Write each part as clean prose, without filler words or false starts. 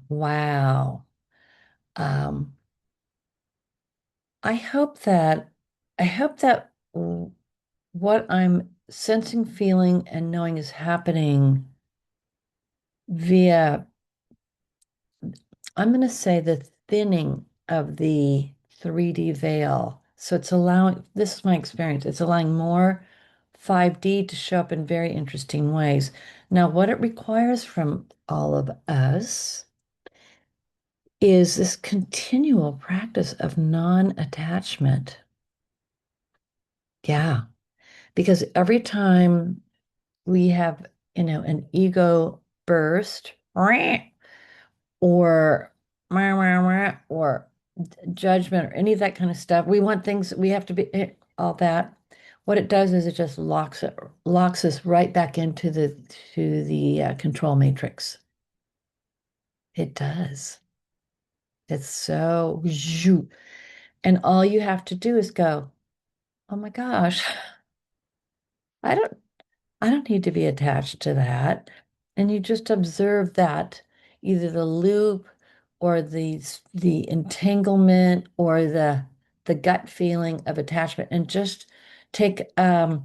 Wow. Um, I hope that I hope that what I'm sensing, feeling, and knowing is happening via, I'm going to say, the thinning of the 3D veil. So it's allowing, this is my experience, it's allowing more 5D to show up in very interesting ways. Now, what it requires from all of us is this continual practice of non-attachment. Yeah, because every time we have, an ego burst or or judgment or any of that kind of stuff, we want things, we have to be all that. What it does is it just locks us right back into the control matrix. It does. It's so, and all you have to do is go, oh my gosh, I don't I don't need to be attached to that. And you just observe that either the loop or the entanglement or the gut feeling of attachment and just take 2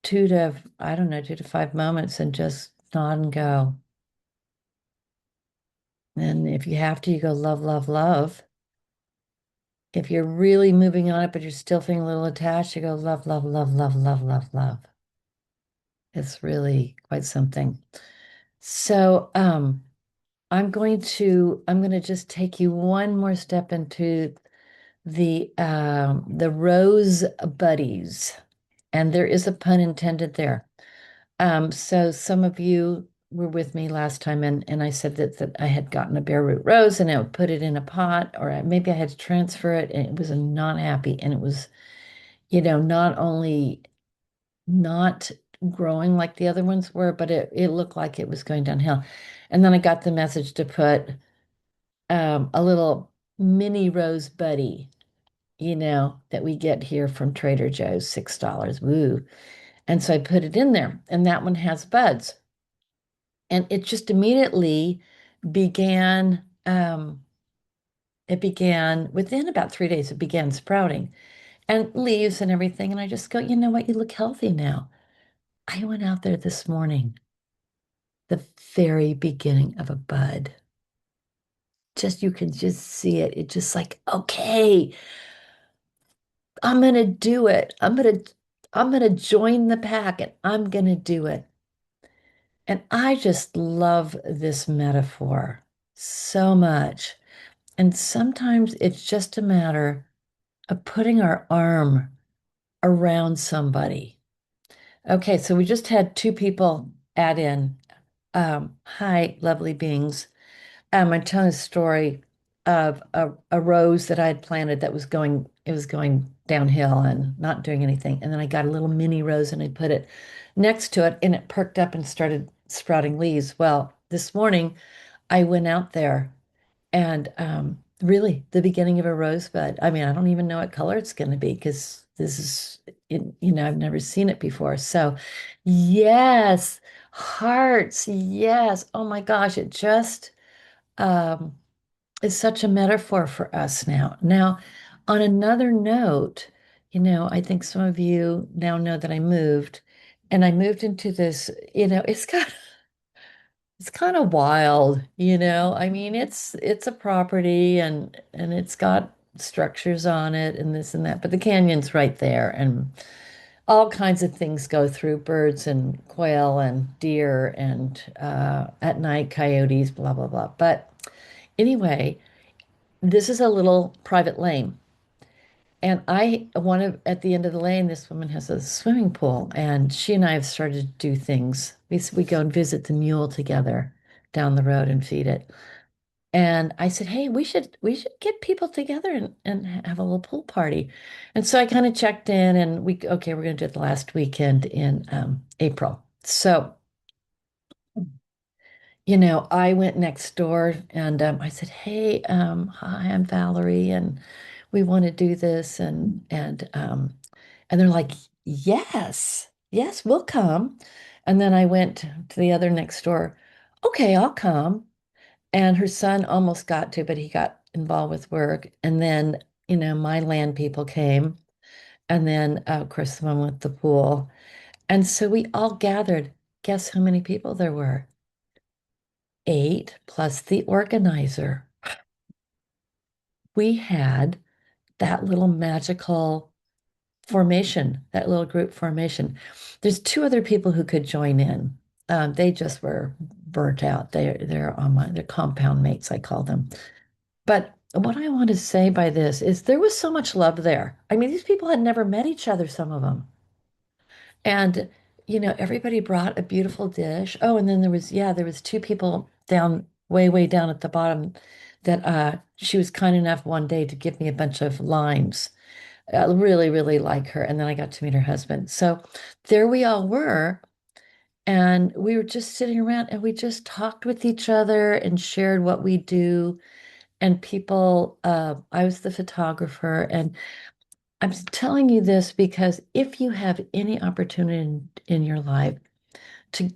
to 5 moments and just nod and go. And if you have to, you go love, love, love. If you're really moving on it, but you're still feeling a little attached, you go love, love, love, love, love, love, love. It's really quite something. So, I'm going to just take you one more step into the rose buddies, and there is a pun intended there. So some of you were with me last time, and I said that I had gotten a bare root rose and I would put it in a pot, or maybe I had to transfer it, and it was not happy, and it was, not only not growing like the other ones were, but it looked like it was going downhill. And then I got the message to put a little mini rose buddy, that we get here from Trader Joe's, $6. Woo. And so I put it in there, and that one has buds. And it just immediately began, it began within about 3 days, it began sprouting and leaves and everything. And I just go, you know what? You look healthy now. I went out there this morning, the very beginning of a bud. Just, you can just see it. It's just like, okay, I'm gonna do it. I'm gonna join the pack and I'm gonna do it. And I just love this metaphor so much. And sometimes it's just a matter of putting our arm around somebody. Okay, so we just had two people add in. Hi, lovely beings. I'm telling a story of a rose that I had planted that it was going downhill and not doing anything. And then I got a little mini rose and I put it next to it and it perked up and started sprouting leaves. Well, this morning I went out there and really the beginning of a rosebud. I mean, I don't even know what color it's going to be because this is, I've never seen it before. So, yes, hearts, yes. Oh my gosh, it just um, is such a metaphor for us now. Now, on another note, I think some of you now know that I moved, and I moved into this, it's kind of wild, I mean, it's a property and it's got structures on it and this and that, but the canyon's right there and all kinds of things go through, birds and quail and deer and at night coyotes, blah blah blah. But anyway, this is a little private lane. And at the end of the lane, this woman has a swimming pool, and she and I have started to do things. We go and visit the mule together down the road and feed it. And I said, hey, we should get people together and have a little pool party. And so I kind of checked in and okay, we're gonna do it the last weekend in April. So I went next door and I said, "Hey, hi, I'm Valerie, and we want to do this." And they're like, "Yes, yes, we'll come." And then I went to the other next door. Okay, I'll come. And her son almost got to, but he got involved with work. And then, my land people came. And then, of course, the one with the pool. And so we all gathered. Guess how many people there were? 8 plus the organizer. We had that little magical formation, that little group formation. There's two other people who could join in. They just were burnt out. They're compound mates, I call them. But what I want to say by this is there was so much love there. I mean, these people had never met each other, some of them. And, everybody brought a beautiful dish. Oh, and then there was two people down, way, way down at the bottom that she was kind enough one day to give me a bunch of limes. I really, really like her. And then I got to meet her husband. So there we all were. And we were just sitting around and we just talked with each other and shared what we do. And people, I was the photographer. And I'm telling you this because if you have any opportunity in your life to,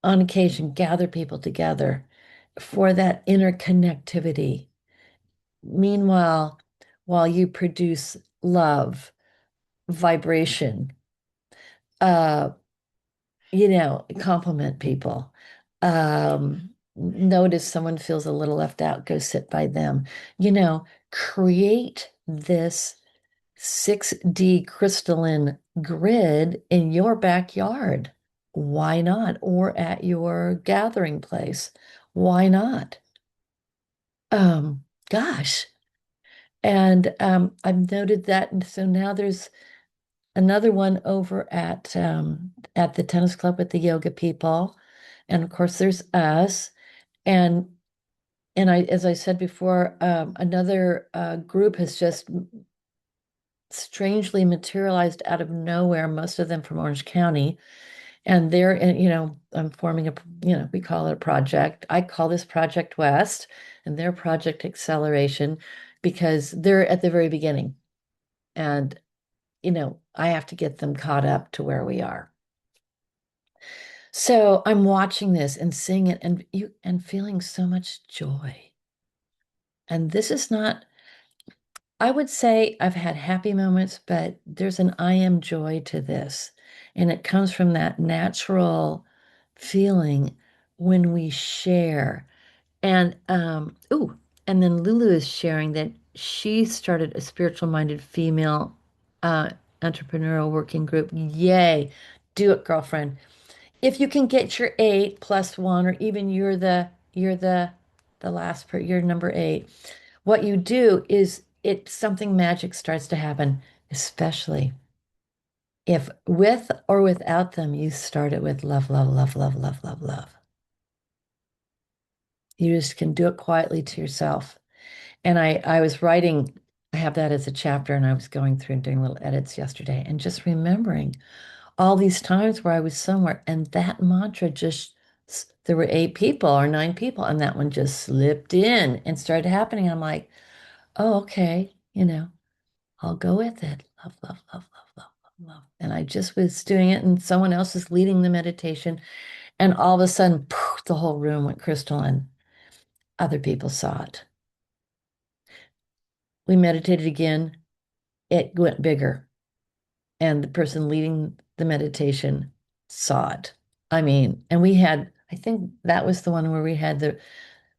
on occasion, gather people together for that interconnectivity, meanwhile, while you produce love, vibration, uh, compliment people. Notice someone feels a little left out, go sit by them. Create this 6D crystalline grid in your backyard. Why not? Or at your gathering place. Why not? Gosh. And I've noted that. And so now there's another one over at the tennis club with the yoga people. And of course, there's us. And as I said before, another group has just strangely materialized out of nowhere, most of them from Orange County. And I'm forming we call it a project. I call this Project West and their Project Acceleration because they're at the very beginning. And, I have to get them caught up to where we are. So I'm watching this and seeing it and feeling so much joy. And this is not, I would say I've had happy moments, but there's an I am joy to this. And it comes from that natural feeling when we share. And and then Lulu is sharing that she started a spiritual minded female uh entrepreneurial working group. Yay. Do it, girlfriend. If you can get your 8 plus one, or even you're the last per you're number 8, what you do is something magic starts to happen, especially if with or without them you start it with love, love, love, love, love, love, love. You just can do it quietly to yourself. And I was writing, I have that as a chapter, and I was going through and doing little edits yesterday and just remembering all these times where I was somewhere and that mantra there were 8 people or 9 people, and that one just slipped in and started happening. I'm like, oh, okay, I'll go with it. Love, love, love, love, love, love, love. And I just was doing it, and someone else is leading the meditation, and all of a sudden, poof, the whole room went crystalline. Other people saw it. We meditated again. It went bigger, and the person leading the meditation saw it. I mean, and I think that was the one where we had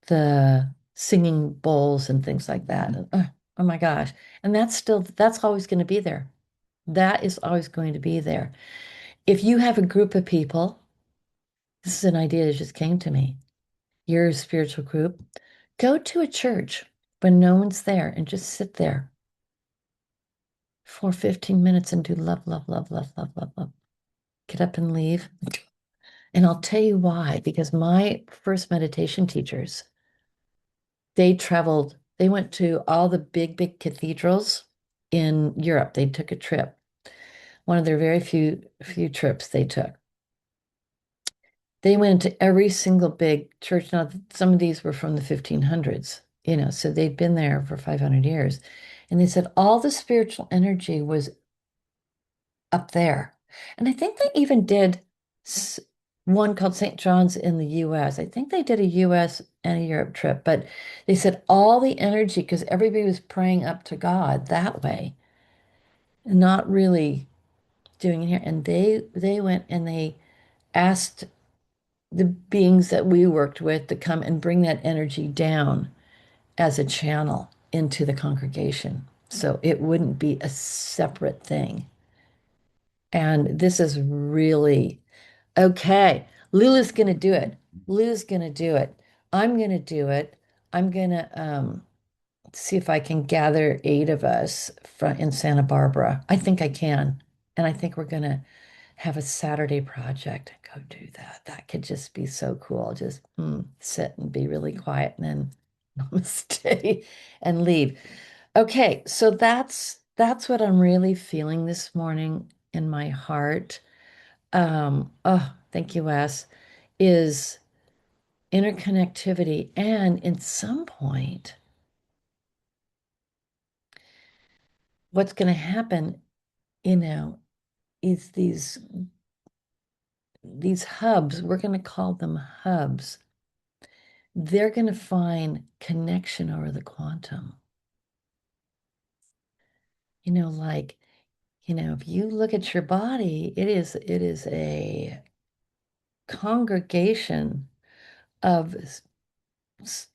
the singing bowls and things like that. Oh my gosh. And that's always going to be there. That is always going to be there. If you have a group of people, this is an idea that just came to me. Your spiritual group, go to a church when no one's there and just sit there for 15 minutes and do love, love, love, love, love, love, love. Get up and leave. And I'll tell you why, because my first meditation teachers, they went to all the big, big cathedrals in Europe. They took a trip, one of their very few trips they took. They went to every single big church. Now, some of these were from the 1500s, so they'd been there for 500 years. And they said all the spiritual energy was up there. And I think they even did one called St. John's in the US. I think they did a US and a Europe trip, but they said all the energy, because everybody was praying up to God that way, and not really doing it here. And they went and they asked the beings that we worked with to come and bring that energy down as a channel into the congregation. So it wouldn't be a separate thing. And this is really okay. Lulu's going to do it. Lou's going to do it. I'm going to do it. I'm going to see if I can gather 8 of us in Santa Barbara. I think I can. And I think we're going to have a Saturday project and go do that. That could just be so cool. Just sit and be really quiet and then stay and leave. Okay, so that's what I'm really feeling this morning in my heart. Oh, thank you, Wes, is interconnectivity. And in some point, what's going to happen, you know, is these hubs, we're going to call them hubs, they're going to find connection over the quantum. Like, if you look at your body, it is a congregation of s-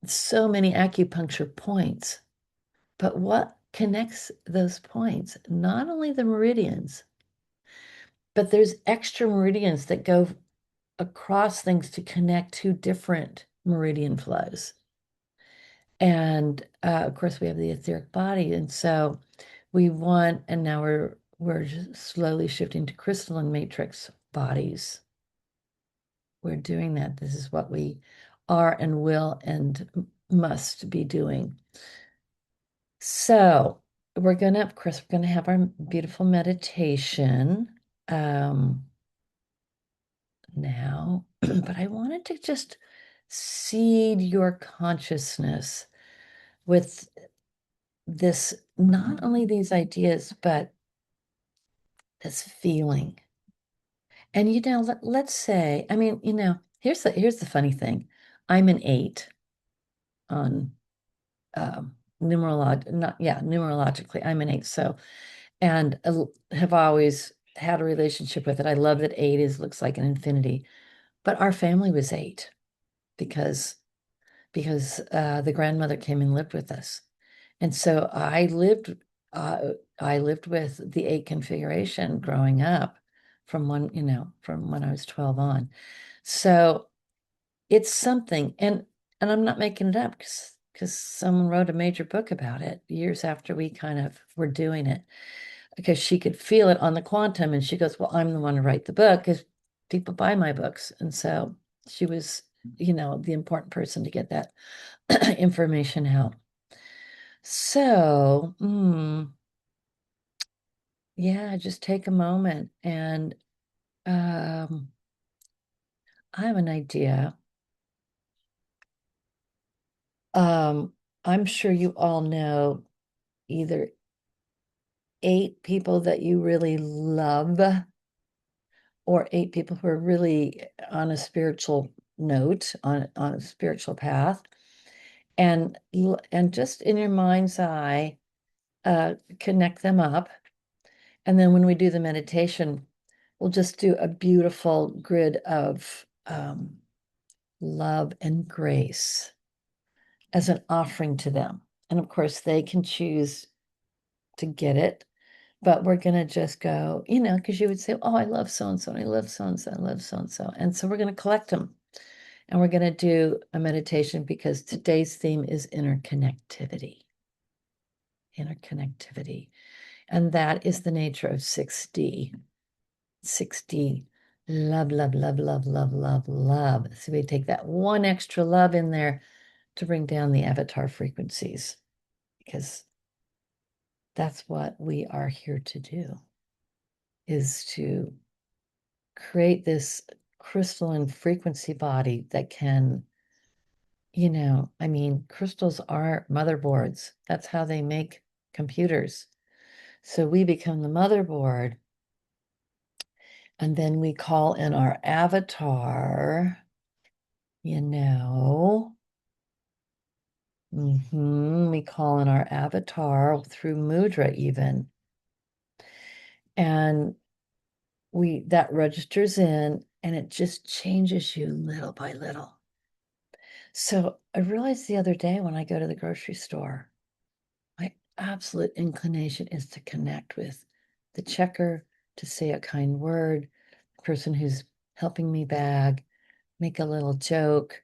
so many acupuncture points. But what connects those points? Not only the meridians, but there's extra meridians that go across things to connect to different meridian flows. And of course, we have the etheric body. And so and now we're just slowly shifting to crystalline matrix bodies. We're doing that. This is what we are and will and must be doing. So of course, we're gonna have our beautiful meditation now, but I wanted to just seed your consciousness with this, not only these ideas, but this feeling. And let's say, I mean, here's the funny thing. I'm an 8 on numerologically, I'm an 8. So, and have always had a relationship with it. I love that 8 looks like an infinity. But our family was 8 because the grandmother came and lived with us. And so I lived with the 8 configuration growing up from when I was 12 on. So it's something, and I'm not making it up because someone wrote a major book about it years after we kind of were doing it, because she could feel it on the quantum, and she goes, well, I'm the one to write the book because people buy my books. And so she was, the important person to get that information out. So, yeah, just take a moment and I have an idea. Um, I'm sure you all know either 8 people that you really love or 8 people who are really on a spiritual note, on a spiritual path. And just in your mind's eye, connect them up. And then when we do the meditation, we'll just do a beautiful grid of love and grace as an offering to them. And of course, they can choose to get it, but we're going to just go, because you would say, oh, I love so and so, and I love so and so, I love so and so. And so we're going to collect them and we're going to do a meditation because today's theme is interconnectivity. Interconnectivity. And that is the nature of 6D. 6D. Love, love, love, love, love, love, love. So we take that one extra love in there to bring down the avatar frequencies, because that's what we are here to do, is to create this crystalline frequency body that can, I mean, crystals are motherboards. That's how they make computers. So we become the motherboard And then we call in our avatar, you know. We call in our avatar through mudra even. And we that registers in and it just changes you little by little. So I realized the other day when I go to the grocery store, my absolute inclination is to connect with the checker, to say a kind word, the person who's helping me bag, make a little joke,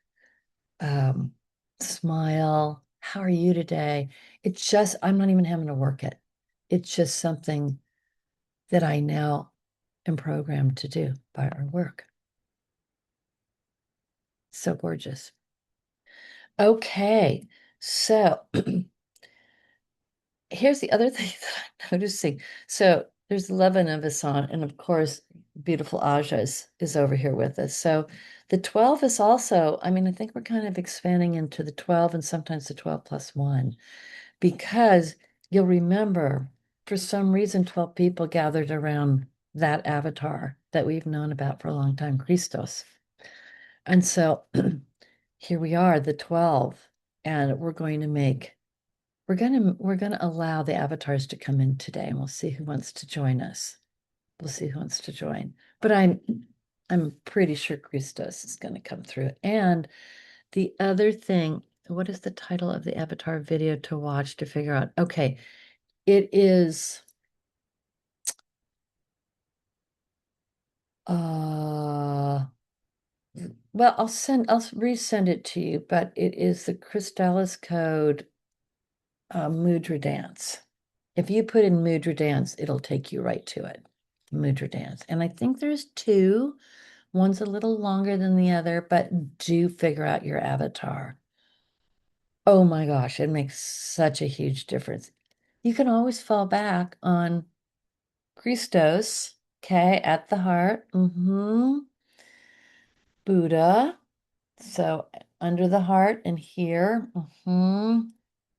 um, smile. How are you today? It's just, I'm not even having to work it. It's just something that I now am programmed to do by our work. So gorgeous. Okay, so here's the other thing that I'm noticing. So there's 11 of us on, and of course, beautiful Aja is over here with us. So the 12 is also, I mean, I think we're kind of expanding into the 12 and sometimes the 12 plus one, because you'll remember for some reason 12 people gathered around that avatar that we've known about for a long time, Christos. And so here we are, the 12, and we're going to allow the avatars to come in today, and we'll see who wants to join us. We'll see who wants to join. But I'm pretty sure Christos is going to come through. And the other thing, what is the title of the avatar video to watch to figure out? Okay, it is well, I'll resend it to you, but it is the Crystallis Code Mudra Dance. If you put in Mudra Dance, it'll take you right to it. Mudra Dance. And I think there's two. One's a little longer than the other, but do figure out your avatar. Oh my gosh, it makes such a huge difference. You can always fall back on Christos, okay, at the heart. Buddha. So under the heart and here.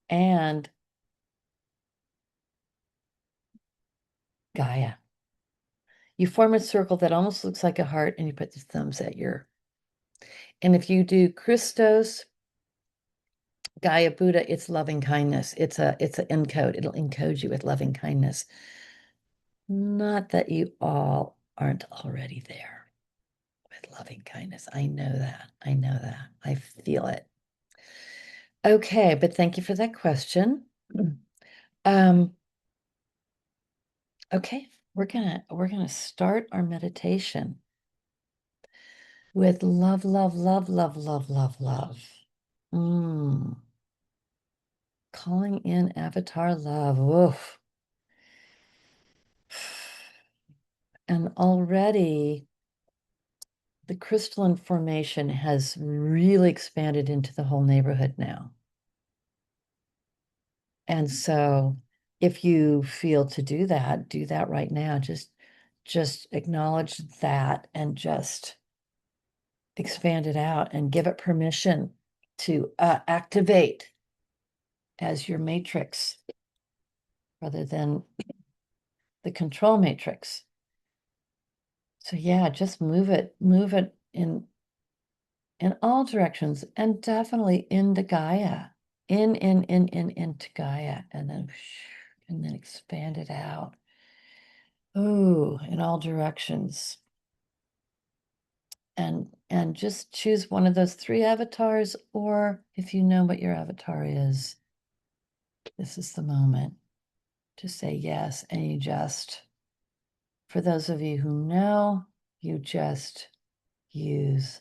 And Gaia. You form a circle that almost looks like a heart and you put the thumbs at your. And if you do Christos, Gaia, Buddha, it's loving kindness. It's an encode. It'll encode you with loving kindness. Not that you all aren't already there with loving kindness. I know that. I know that. I feel it. Okay, but thank you for that question. Um, okay, we're gonna start our meditation with love, love, love, love, love, love, love. Mm. Calling in avatar love. Woof. And already the crystalline formation has really expanded into the whole neighborhood now. And so if you feel to do that right now. Just acknowledge that and just expand it out and give it permission to activate as your matrix rather than the control matrix. So yeah, just move it in all directions and definitely into Gaia. Into Gaia and then expand it out. Ooh, in all directions. And just choose one of those three avatars, or if you know what your avatar is, this is the moment to say yes. And you just, for those of you who know, you just use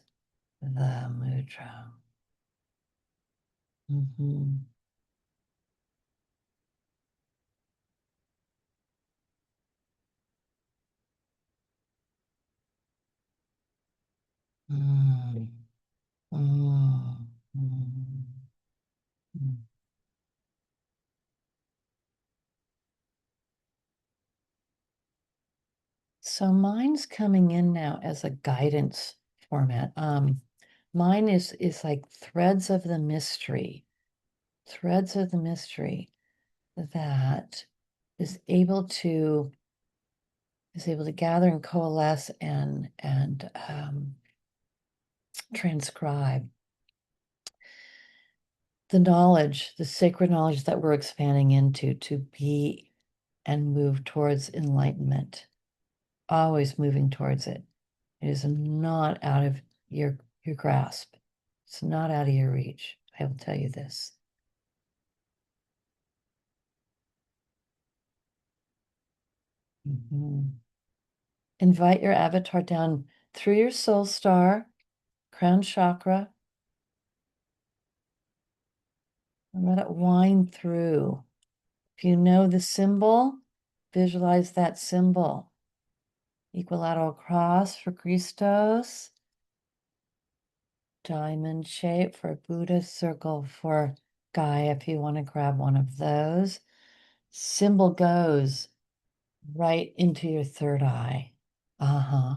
the mudra. Mm-hmm. Mm, mm, mm, mm. So mine's coming in now as a guidance format. Mine is like threads of the mystery, threads of the mystery that is able to is able to gather and coalesce and transcribe the knowledge, the sacred knowledge that we're expanding into to be and move towards enlightenment, always moving towards it. It is not out of your grasp. It's not out of your reach. I will tell you this. Mhm. Invite your avatar down through your soul star, crown chakra, and let it wind through. If you know the symbol, visualize that symbol. Equilateral cross for Christos, diamond shape for Buddha, circle for Gaia if you want to grab one of those. Symbol goes right into your third eye. Uh-huh.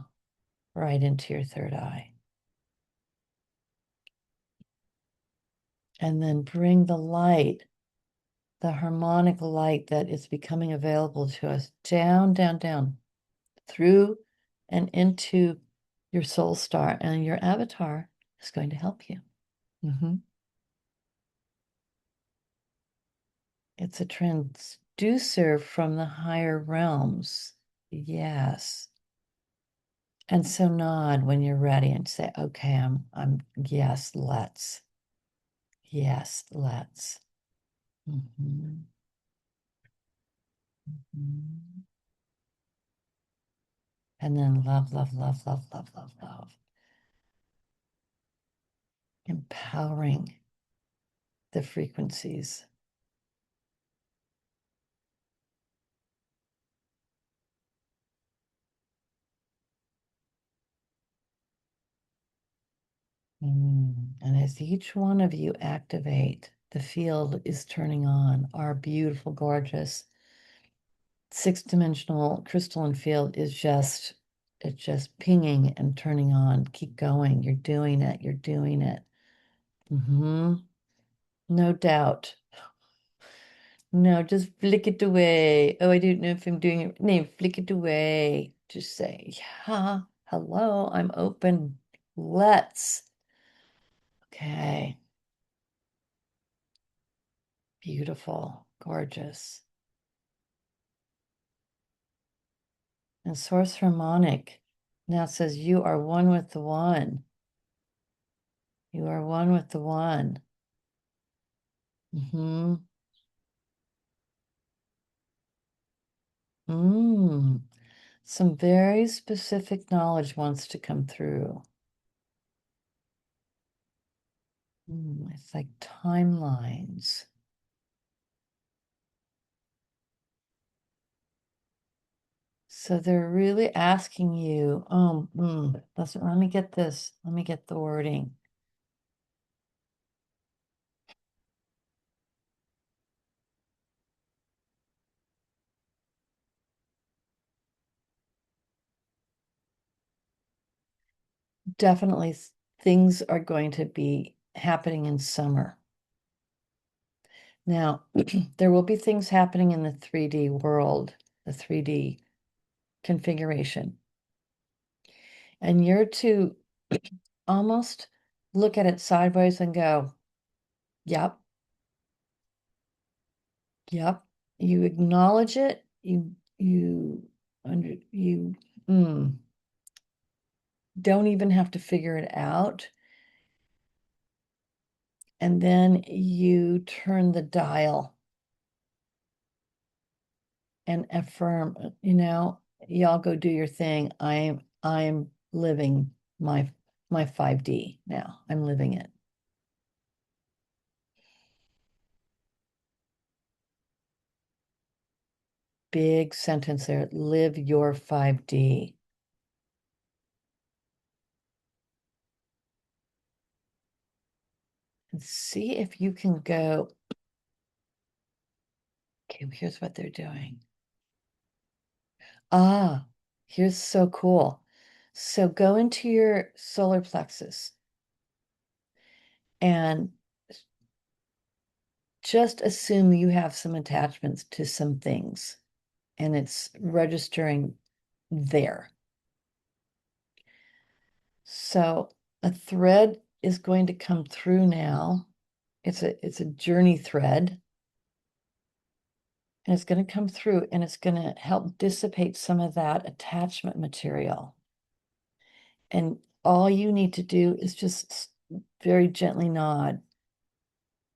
Right into your third eye. And then bring the light, the harmonic light that is becoming available to us down, down, down, through and into your soul star. And your avatar is going to help you. Mm-hmm. It's a transducer from the higher realms. Yes. And so nod when you're ready and say, okay, yes, let's. Yes, let's. Mm-hmm. Mm-hmm. And then love, love, love, love, love, love, love. Empowering the frequencies. And as each one of you activate, the field is turning on. Our beautiful, gorgeous six-dimensional crystalline field is it's just pinging and turning on. Keep going. You're doing it. You're doing it. No doubt. No, just flick it away. Oh, I don't know if I'm doing it. No, flick it away. Just say, yeah, hello, I'm open. Let's. Okay. Beautiful, gorgeous. And source harmonic now says you are one with the one. You are one with the one. Mm-hmm. Some very specific knowledge wants to come through. It's like timelines. So they're really asking you, let me get this. Let me get the wording. Definitely things are going to be happening in summer. Now, there will be things happening in the 3D world, the 3D configuration. And you're to almost look at it sideways and go, yep, yep. You acknowledge it, you don't even have to figure it out. And then you turn the dial and affirm, y'all go do your thing. I'm living my 5D now. I'm living it. Big sentence there. Live your 5D. And see if you can go. Okay, here's what they're doing. Ah, here's so cool. So go into your solar plexus and just assume you have some attachments to some things and it's registering there. So a thread is going to come through now. It's a journey thread. And it's going to come through and it's going to help dissipate some of that attachment material. And all you need to do is just very gently nod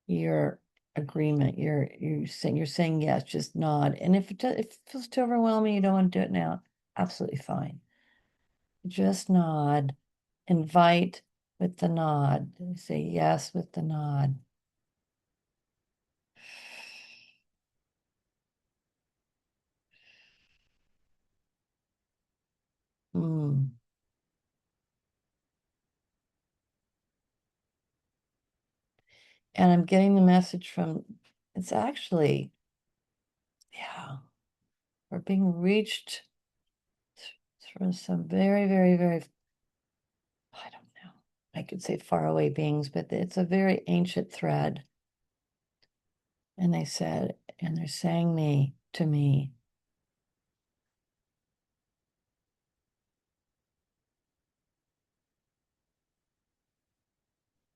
your agreement. You're saying yes, just nod. And if it feels too overwhelming, you don't want to do it now, absolutely fine. Just nod. Invite with the nod. Say yes with the nod. Hmm. And I'm getting the message from, it's actually, yeah, we're being reached through some very, very, very, I don't know, I could say faraway beings, but it's a very ancient thread. And they said, and they're saying to me,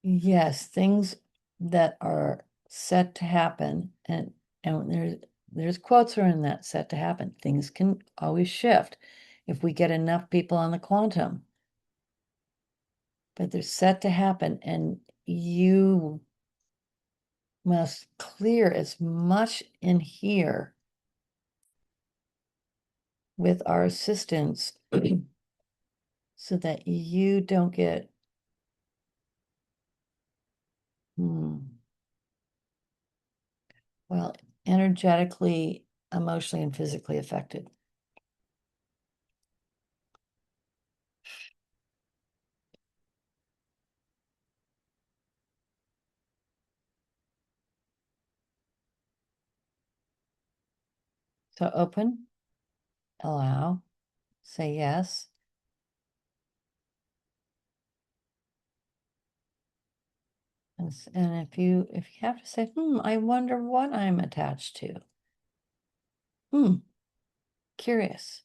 yes, things that are set to happen, and there's quotes are in that set to happen. Things can always shift if we get enough people on the quantum, but they're set to happen, and you must clear as much in here with our assistance so that you don't get well, energetically, emotionally, and physically affected. So open, allow, say yes. And if you have to say, I wonder what I'm attached to. Curious.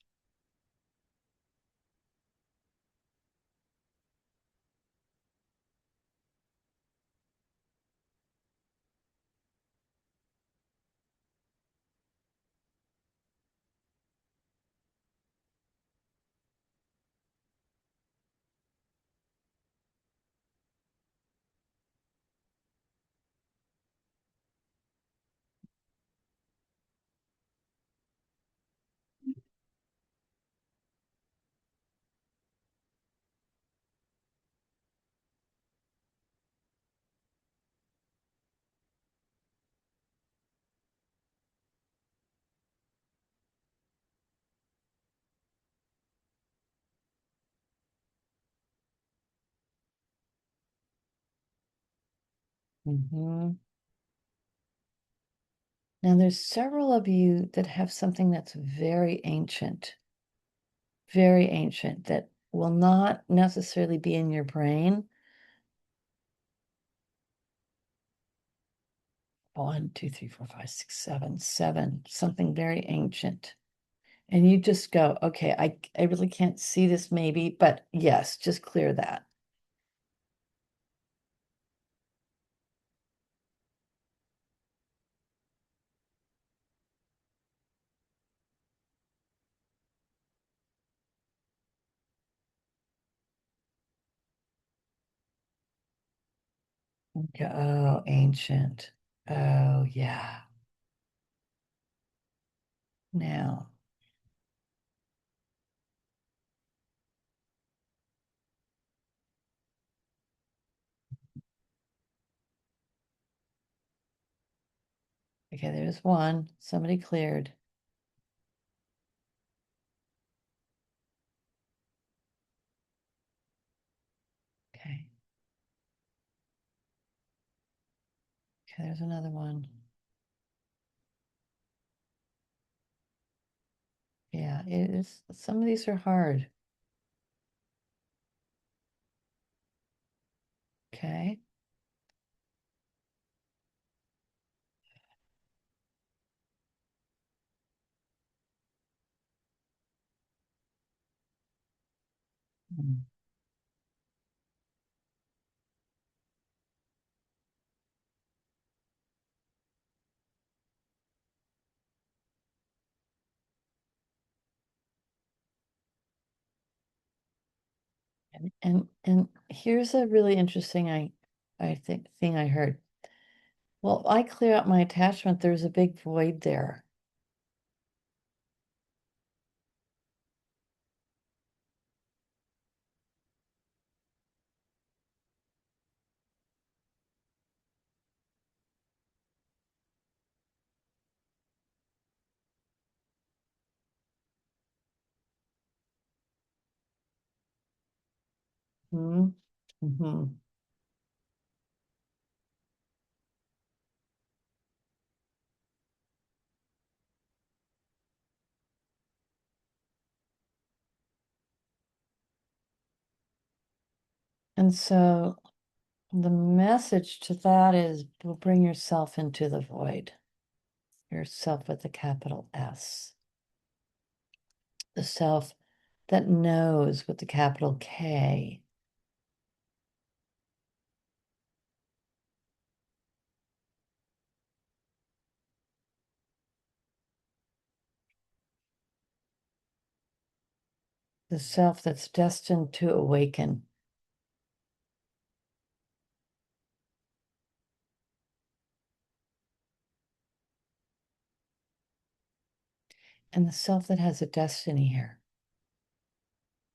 Mm-hmm. Now there's several of you that have something that's very ancient, that will not necessarily be in your brain. 1, 2, 3, 4, 5, 6, 7, 7, something very ancient. And you just go, okay, I really can't see this maybe, but yes, just clear that. Okay. Oh, ancient. Oh, yeah. Now, okay, there's one. Somebody cleared. Okay. Okay, there's another one. Yeah, it is. Some of these are hard. Okay. Mm. And here's a really interesting I think thing I heard. Well, I clear out my attachment, there's a big void there. Hmm. Hmm. And so the message to that is bring yourself into the void, yourself with a capital S, the self that knows with the capital K, the self that's destined to awaken, and the self that has a destiny here,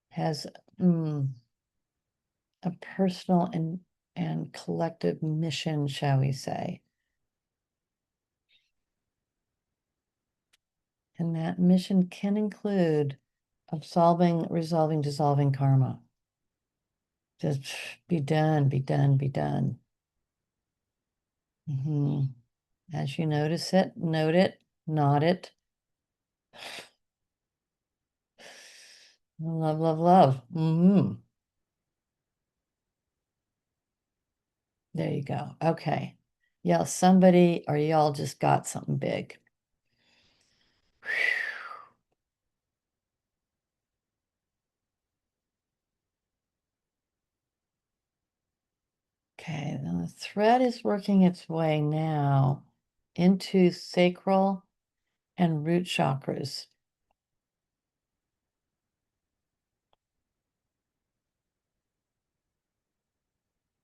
has a personal and collective mission, shall we say. And that mission can include resolving, dissolving karma. Just be done, be done, be done. As you notice it, note it, nod it. Love, love, love. There you go. Okay. Yeah, somebody or y'all just got something big. Okay, then the thread is working its way now into sacral and root chakras.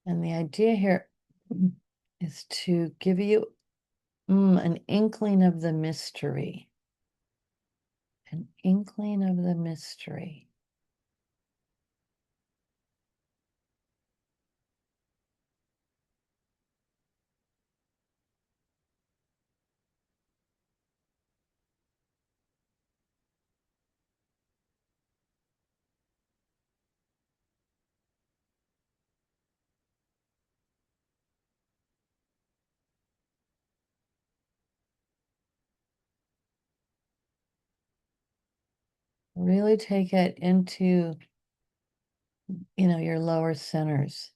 And the idea here is to give you an inkling of the mystery. An inkling of the mystery. Really take it into, your lower centers.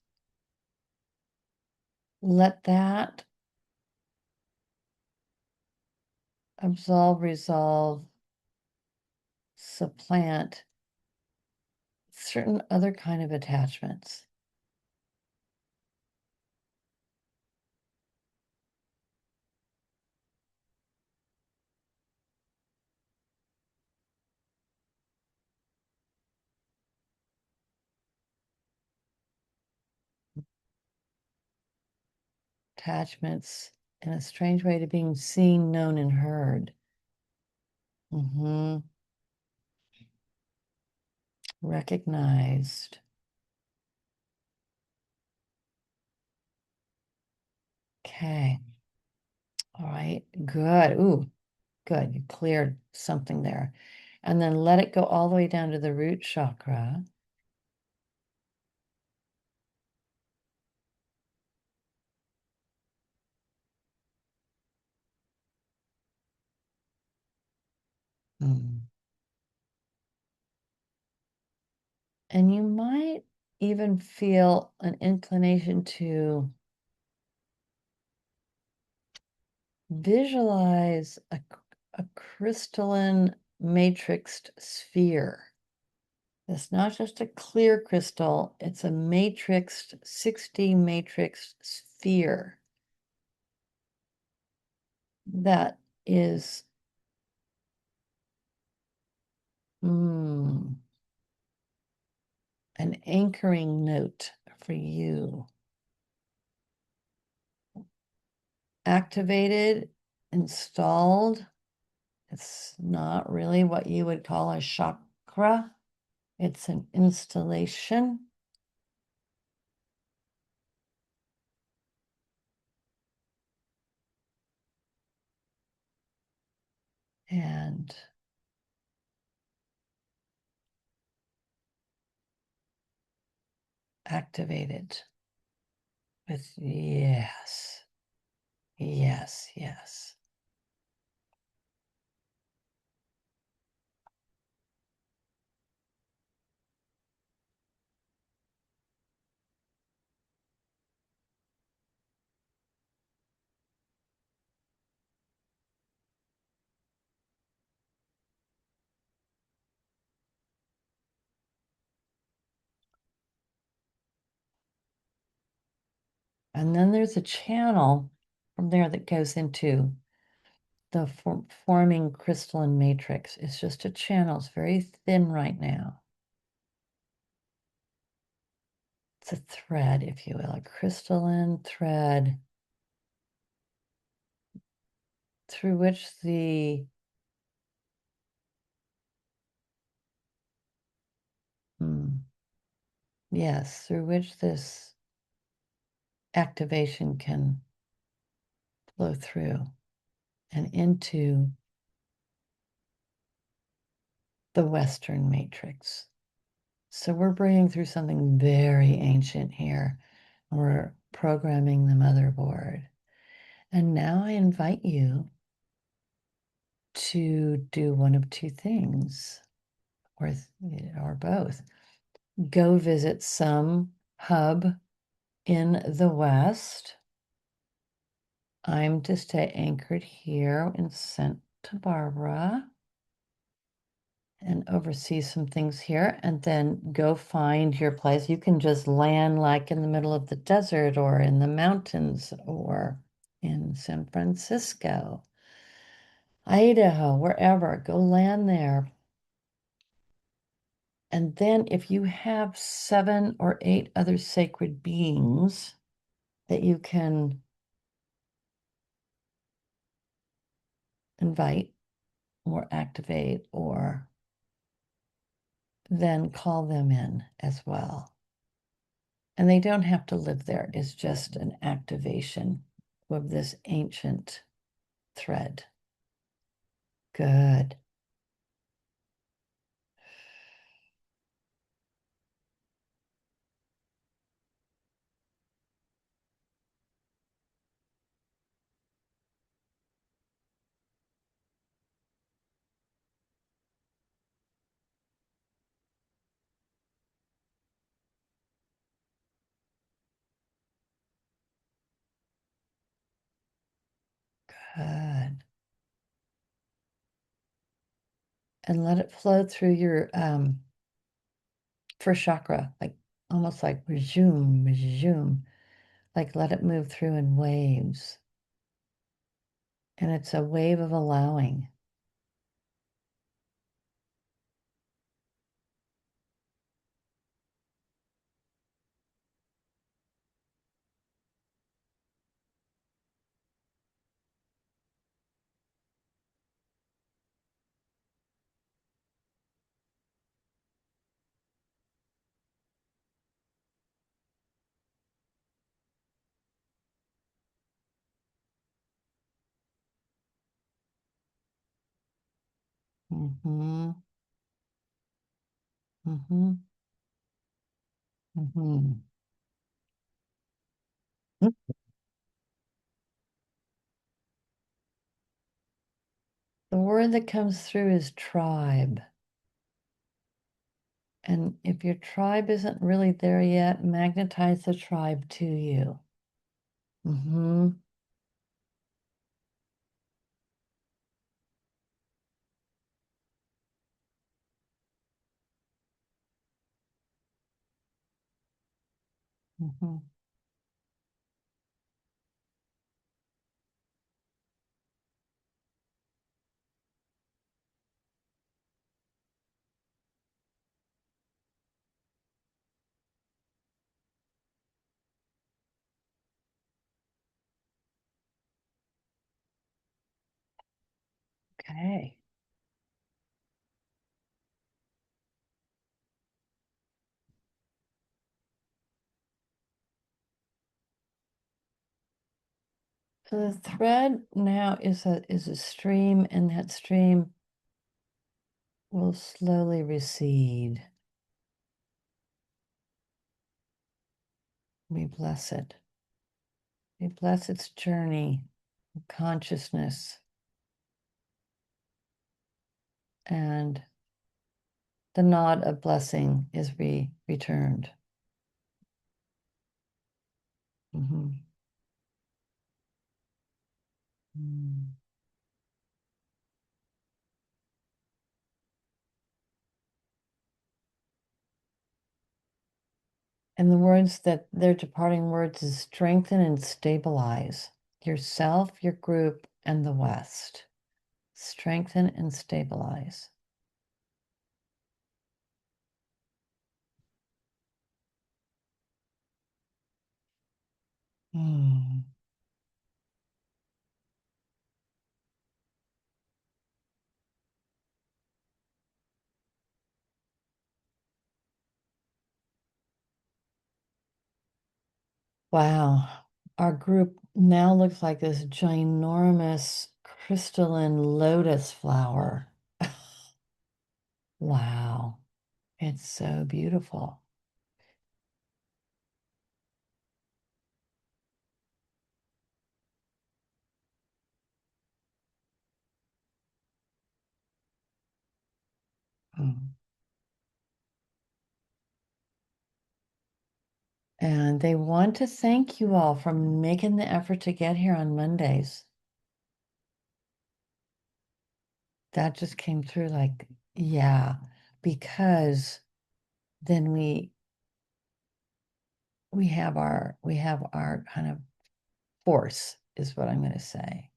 Let that absolve, resolve, supplant certain other kind of attachments. Attachments in a strange way to being seen, known, and heard. Recognized. Okay. All right. Good. Ooh, good. You cleared something there. And then let it go all the way down to the root chakra. Mm. And you might even feel an inclination to visualize a crystalline matrixed sphere. It's not just a clear crystal, it's a matrixed, 6D matrix sphere that is an anchoring note for you. Activated, installed. It's not really what you would call a chakra. It's an installation. And activated with yes, yes, yes. And then there's a channel from there that goes into the forming crystalline matrix. It's just a channel. It's very thin right now. It's a thread, if you will, a crystalline thread through which yes, through which this activation can flow through and into the Western matrix. So we're bringing through something very ancient here. We're programming the motherboard. And now I invite you to do one of two things, or both. Go visit some hub in the West. I'm to stay anchored here in Santa Barbara and oversee some things here, and then go find your place. You can just land like in the middle of the desert or in the mountains or in San Francisco, Idaho, wherever. Go land there. And then if you have 7 or 8 other sacred beings that you can invite or activate, or then call them in as well. And they don't have to live there. It's just an activation of this ancient thread. Good. Good. And let it flow through your first chakra, like almost like zoom, zoom. Like let it move through in waves. And it's a wave of allowing. Mm-hmm. Mm-hmm. Mm-hmm. The word that comes through is tribe. And if your tribe isn't really there yet, magnetize the tribe to you. Mm-hmm. Mhm. Okay. So the thread now is a stream, and that stream will slowly recede. We bless it. We bless its journey of consciousness, and the nod of blessing is returned. Mhm. Mm. And the words that their departing words is strengthen and stabilize yourself, your group, and the West. Strengthen and stabilize. Hmm. Wow. Our group now looks like this ginormous crystalline lotus flower. Wow. It's so beautiful. Mm. And they want to thank you all for making the effort to get here on Mondays. That just came through like, yeah, because then we have our kind of force is what I'm going to say.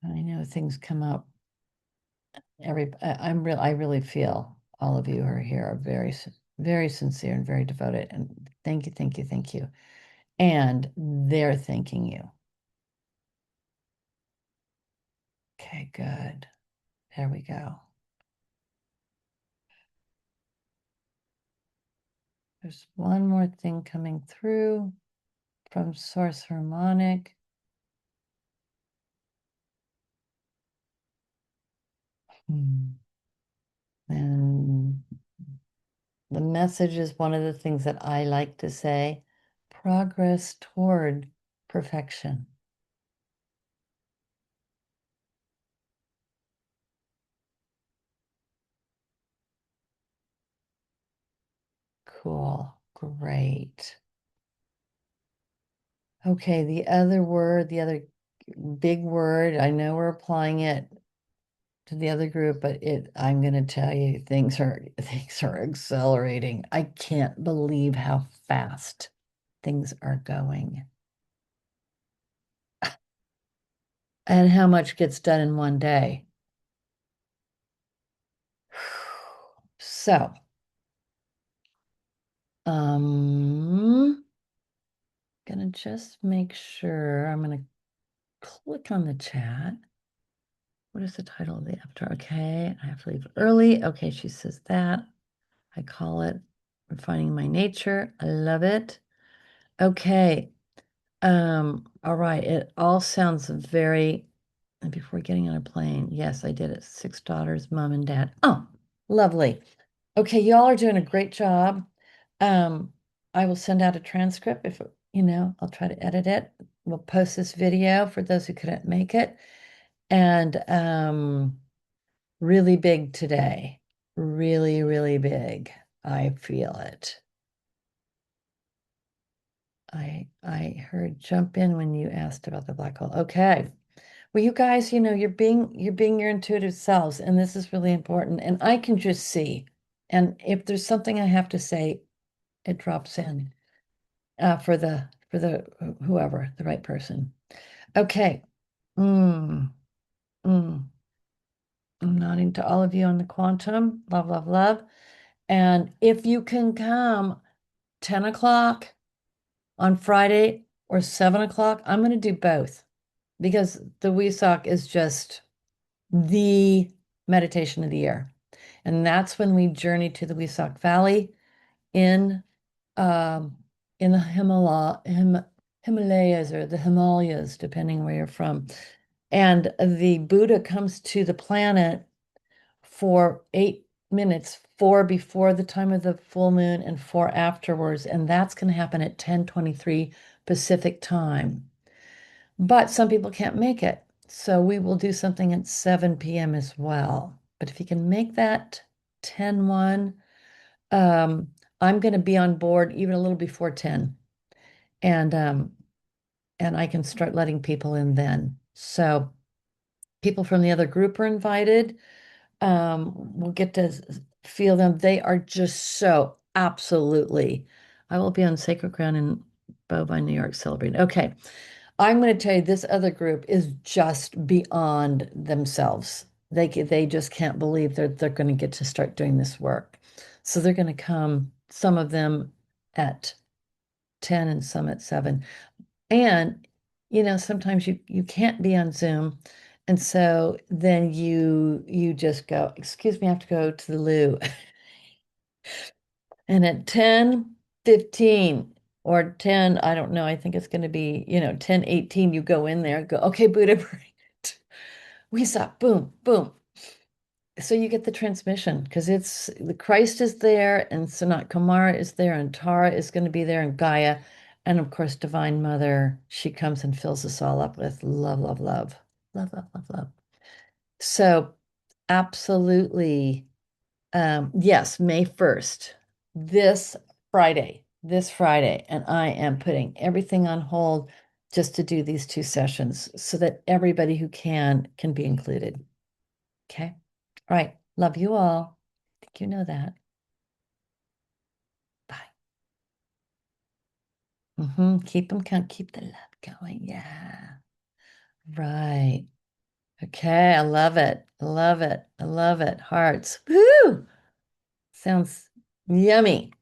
I know things come up I really feel all of you who are here are very sincere and very devoted, and thank you, thank you, thank you. And they're thanking you. Okay, good. There we go. There's one more thing coming through from Source Harmonic. Hmm. And the message is one of the things that I like to say, progress toward perfection. Cool. Great. Okay, the other word, the other big word, I know we're applying it to the other group, but I'm going to tell you things are accelerating. I can't believe how fast things are going and how much gets done in one day. So, um, gonna just make sure I'm gonna click on the chat. What is the title of the avatar? Okay, I have to leave early. Okay, she says that. I call it refining my nature. I love it. Okay. All right. It all sounds very, and before getting on a plane, yes, I did it. Six daughters, mom and dad. Oh, lovely. Okay, y'all are doing a great job. Um, I will send out a transcript if, I'll try to edit it. We'll post this video for those who couldn't make it. And really big today. Really, really big. I feel it. I heard jump in when you asked about the black hole. Okay. Well, you guys, you're being your intuitive selves, and this is really important. And I can just see And if there's something I have to say, it drops in for the whoever, the right person. Okay. Mm, mm. I'm nodding to all of you on the quantum. Love, love, love. And if you can come 10 o'clock on Friday or 7 o'clock, I'm going to do both because the Wesock is just the meditation of the year. And that's when we journey to the Wesock Valley in um, in the Himalayas or the Himalayas, depending where you're from. And the Buddha comes to the planet for 8 minutes, four before the time of the full moon and four afterwards. And that's going to happen at 10:23 Pacific time. But some people can't make it. So we will do something at 7 p.m. as well. But if you can make that 10:01, um, I'm going to be on board even a little before 10. And and I can start letting people in then. So people from the other group are invited. We'll get to feel them. They are just so absolutely. I will be on sacred ground in Bovine, New York, celebrating. Okay, I'm going to tell you this other group is just beyond themselves. They just can't believe they're going to get to start doing this work. So they're going to come, some of them at 10 and some at 7. And sometimes you can't be on Zoom. And so then you just go, excuse me, I have to go to the loo. And at 10:15 or 10, I don't know, I think it's going to be, 10:18, you go in there, go, okay, Buddha, bring it. We saw, boom, boom. So you get the transmission because it's the Christ is there and Sanat Kumara is there and Tara is going to be there and Gaia. And of course, Divine Mother, she comes and fills us all up with love, love, love, love, love, love, love. So absolutely, yes, May 1st, this Friday, and I am putting everything on hold just to do these two sessions so that everybody who can be included. Okay. All right. Love you all. I think you know that. Bye. Keep them count. Keep the love going. Yeah. Right. Okay. I love it. I love it. I love it. Hearts. Woo! Sounds yummy.